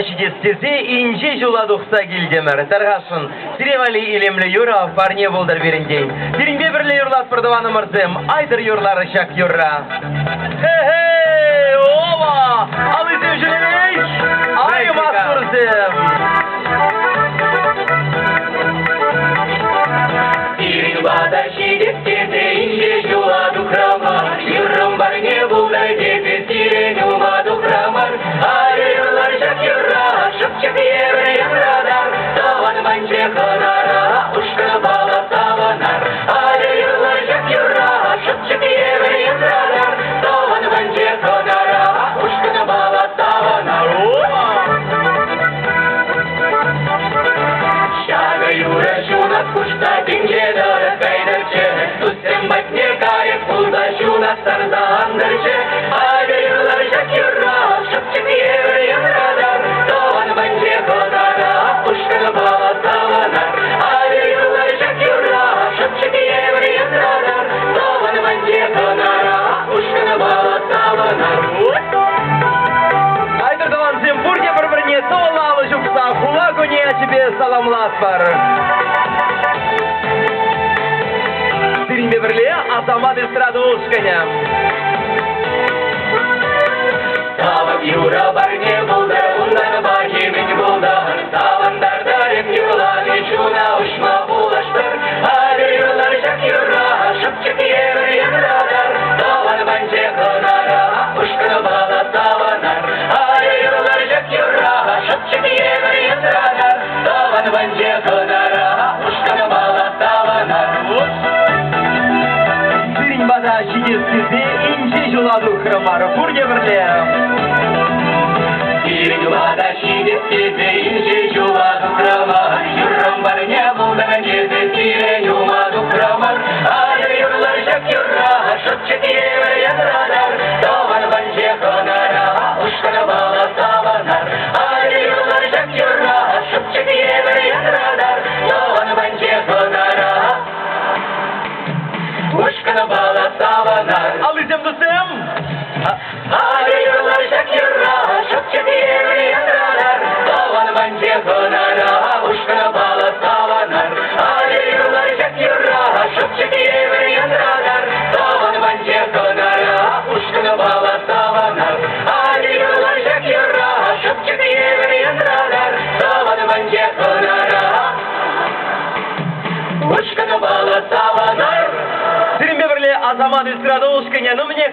Çidestirse ince jula doksa gildemer. Targaşın, Sirevali ilimli yura parne bolдар verindey. Dirinbe birle yurlat pırdıvanı mırzım, aydır yurları şak yurra. He ova! Alıydım jülemek! Ayım atmırzım! Dirin bada çidestirse ince jula dukrama. Yurrum var ne bulda dedi siren uma dukramar. Ayrılar şak yurra, şıpçık yevreyen radar. Tavan bence kanara, uşkı bala tavanar. Ayrılar şak yurra, şıpçık yevreyen radar. Tavan bence kanara, uşkı bala tavanar. Şaga yura şuna kuşta dince dara kaynarçı. Tutsem batne kayıp bulda şuna sarzandırçı. Ayrılar şak yurra, şıpçık yevreyen radar. Tavan bence kanara, uşkı bala tavanar. Ayrılar şak yurra, şıpçık yevreyen radar. Tavan bence kanara, uşkı bala tavanar. Aydır davansın, burge birbirine soğlalı juksa, kulak öne тебе salamlat var. Dirinbe birle azamat estrada uşkanya. Tavak yura var ne bulda, bundan bahimin bulda. Tavandarda hep yurlar, şuna uçma bulaştır. Ayrılar şak yura, şıpçık yevreyen radar. Tavan bence kanara, uşkı bala tavanar. Ayrılar şak yura, şıpçık yevreyen radar. Tavan bence kanara, uşkı bala tavanar. Dirin bada çidestirse ince jula dokramar. Burge birle. Dirin bada çidestirse ince jula dokramar. Yurrum var ne bulda dedi siren uma dukramar. Ayrılar şak yurra, şıpçık yevreyen radar. Tavan bence kanara, uşkı bala tavanar. Ayrılar şak yurra, şıpçık yevreyen radar. Tavan bence kanara, uşkı bala tavanar. Alıydım dostum. Ayrılar şak yurra, şıpçık yevreyen radar. Tavan bence kanara, uşkı bala tavanar. Ayrılar şak yurra, şıpçık yevreyen radar. Tavan bence kanara, uşkı bala tavanar. Ayrılar şak yurra, şıpçık yevreyen radar. Tavan bence kanara, uşkı bala tavanar. Dirinbe birle azamat estrada uşkanya. Numune